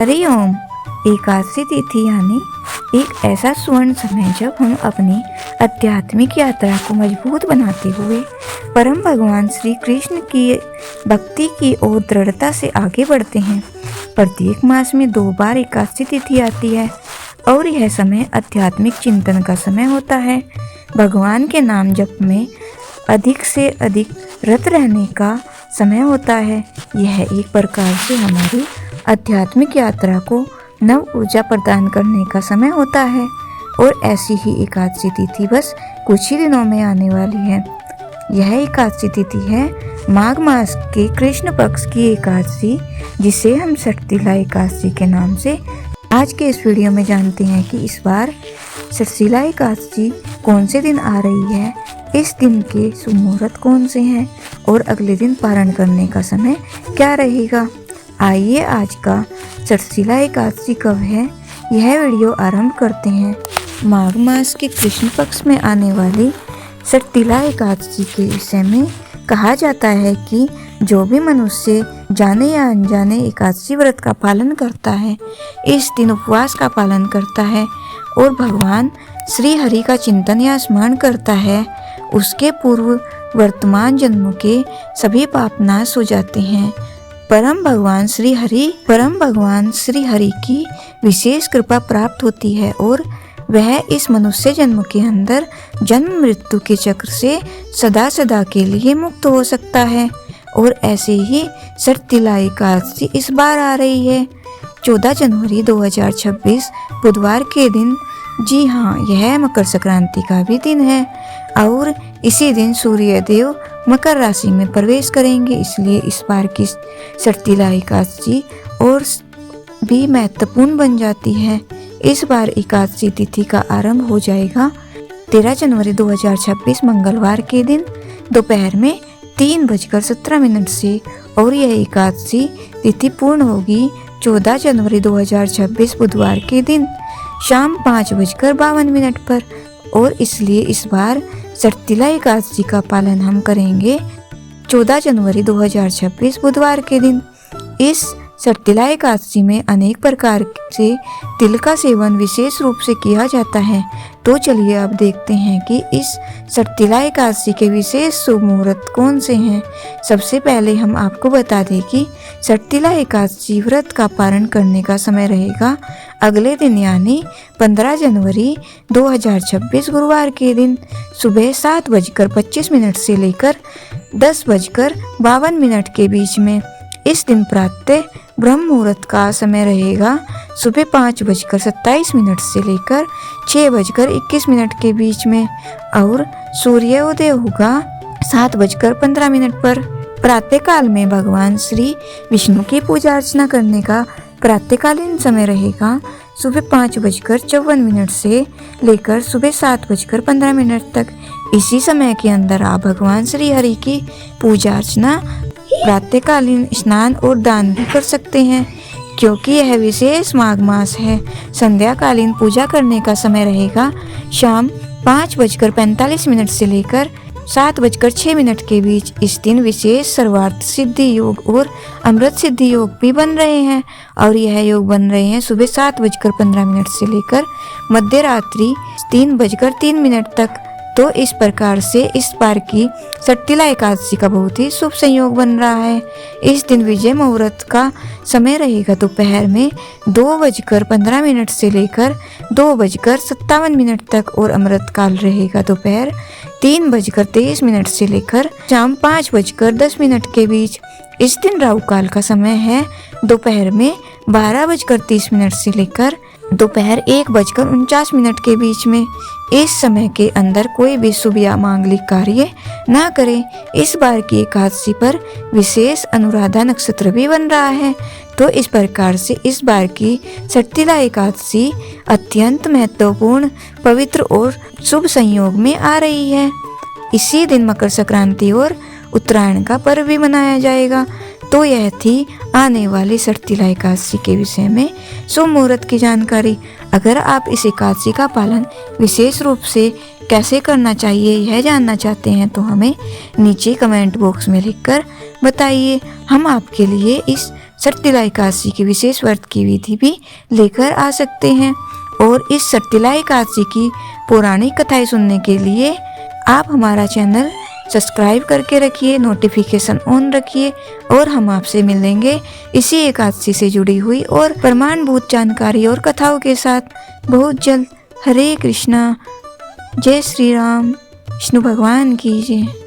हरिओम। एकादशी तिथि यानी एक ऐसा स्वर्ण समय जब हम अपनी आध्यात्मिक यात्रा को मजबूत बनाते हुए परम भगवान श्री कृष्ण की भक्ति की ओर दृढ़ता से आगे बढ़ते हैं। प्रत्येक मास में 2 बार एकादशी तिथि आती है और यह समय आध्यात्मिक चिंतन का समय होता है। भगवान के नाम जप में अधिक से अधिक रत रहने का समय होता है। यह एक प्रकार से हमारी आध्यात्मिक यात्रा को नव ऊर्जा प्रदान करने का समय होता है और ऐसी ही एकादशी तिथि बस कुछ ही दिनों में आने वाली है। यह एकादशी तिथि है माघ मास के कृष्ण पक्ष की एकादशी, जिसे हम षटतिला एकादशी के नाम से आज के इस वीडियो में जानते हैं कि इस बार षटतिला एकादशी कौन से दिन आ रही है, इस दिन के शुभ मुहूर्त कौन से हैं और अगले दिन पारण करने का समय क्या रहेगा। आइए आज का षटतिला एकादशी कब है यह वीडियो आरंभ करते हैं। माघ मास के कृष्ण पक्ष में आने वाली षटतिला एकादशी के विषय में कहा जाता है कि जो भी मनुष्य जाने या अनजाने एकादशी व्रत का पालन करता है, इस दिन उपवास का पालन करता है और भगवान श्री हरि का चिंतन या स्मरण करता है, उसके पूर्व वर्तमान जन्मों के सभी पाप नाश हो जाते हैं। परम भगवान श्री हरि की विशेष कृपा प्राप्त होती है और वह इस मनुष्य जन्म के अंदर जन्म मृत्यु के चक्र से सदा सदा के लिए मुक्त हो सकता है। और ऐसे ही षटतिला एकादशी इस बार आ रही है 14 जनवरी 2026 बुधवार के दिन। जी हाँ, यह मकर संक्रांति का भी दिन है और इसी दिन सूर्य देव मकर राशि में प्रवेश करेंगे, इसलिए इस बार की षटतिला एकादशी और भी महत्वपूर्ण बन जाती है। इस बार एकादशी तिथि का आरंभ हो जाएगा 13 जनवरी 2026 मंगलवार के दिन दोपहर में 3:17 से और यह एकादशी तिथि पूर्ण होगी 14 जनवरी 2026 बुधवार के दिन शाम 5:52 पर। और इसलिए इस बार षटतिला एकादशी का पालन हम करेंगे 14 जनवरी 2026 बुधवार के दिन। इस षटतिला एकादशी में अनेक प्रकार से तिल का सेवन विशेष रूप से किया जाता है। तो चलिए अब देखते हैं कि इस षटतिला एकादशी के विशेष शुभ मुहूर्त कौन से हैं। सबसे पहले हम आपको बता दें कि षटतिला एकादशी व्रत का पारण करने का समय रहेगा अगले दिन यानी 15 जनवरी 2026 गुरुवार के दिन सुबह 7:25 से लेकर 10:52 के बीच में। इस दिन प्रातः ब्रह्म मुहूर्त का समय रहेगा सुबह 5:27 से लेकर 6:21 के बीच में और सूर्योदय होगा 7:15 पर। प्रातः काल में भगवान श्री विष्णु की पूजा अर्चना करने का प्रातःकालीन समय रहेगा सुबह 5:54 से लेकर सुबह 7:15 तक। इसी समय के अंदर आप भगवान श्री हरि की पूजा अर्चना, प्रातःकालीन स्नान और दान भी कर सकते हैं, क्योंकि यह विशेष माघ मास है। संध्याकालीन पूजा करने का समय रहेगा शाम 5:45 से लेकर 7:06 के बीच। इस दिन विशेष सर्वार्थ सिद्धि योग और अमृत सिद्धि योग भी बन रहे हैं और यह योग बन रहे हैं सुबह 7:15 से लेकर मध्य रात्रि 3:03 तक। तो इस प्रकार से इस बार की षटतिला एकादशी का बहुत ही शुभ संयोग बन रहा है। इस दिन विजय मुहूर्त का समय रहेगा दोपहर में 2:15 से लेकर 2:57 तक और अमृत काल रहेगा दोपहर 3:23 से लेकर शाम 5:10 के बीच। इस दिन राहु काल का समय है दोपहर में 12:30 से लेकर दोपहर 1:49 के बीच में। इस समय के अंदर कोई भी शुभ या मांगलिक कार्य ना करें। इस बार की एकादशी पर विशेष अनुराधा नक्षत्र भी बन रहा है। तो इस प्रकार से इस बार की षटतिला एकादशी अत्यंत महत्वपूर्ण, पवित्र और शुभ संयोग में आ रही है। इसी दिन मकर संक्रांति और उत्तरायण का पर्व भी मनाया जाएगा। तो यह थी आने वाली षटतिला एकादशी के विषय में शुभ मुहूर्त की जानकारी। अगर आप इस एकादशी का पालन विशेष रूप से कैसे करना चाहिए यह जानना चाहते हैं तो हमें नीचे कमेंट बॉक्स में लिखकर बताइए। हम आपके लिए इस सटतिला एकादशी की विशेष व्रत की विधि भी लेकर आ सकते हैं। और इस सटतिला एकादशी की पौराणिक कथाएं सुनने के लिए आप हमारा चैनल सब्सक्राइब करके रखिए, नोटिफिकेशन ऑन रखिए और हम आपसे मिलेंगे इसी एकादशी से जुड़ी हुई और प्रमाणभूत जानकारी और कथाओं के साथ बहुत जल्द। हरे कृष्णा, जय श्री राम, विष्णु भगवान की जय।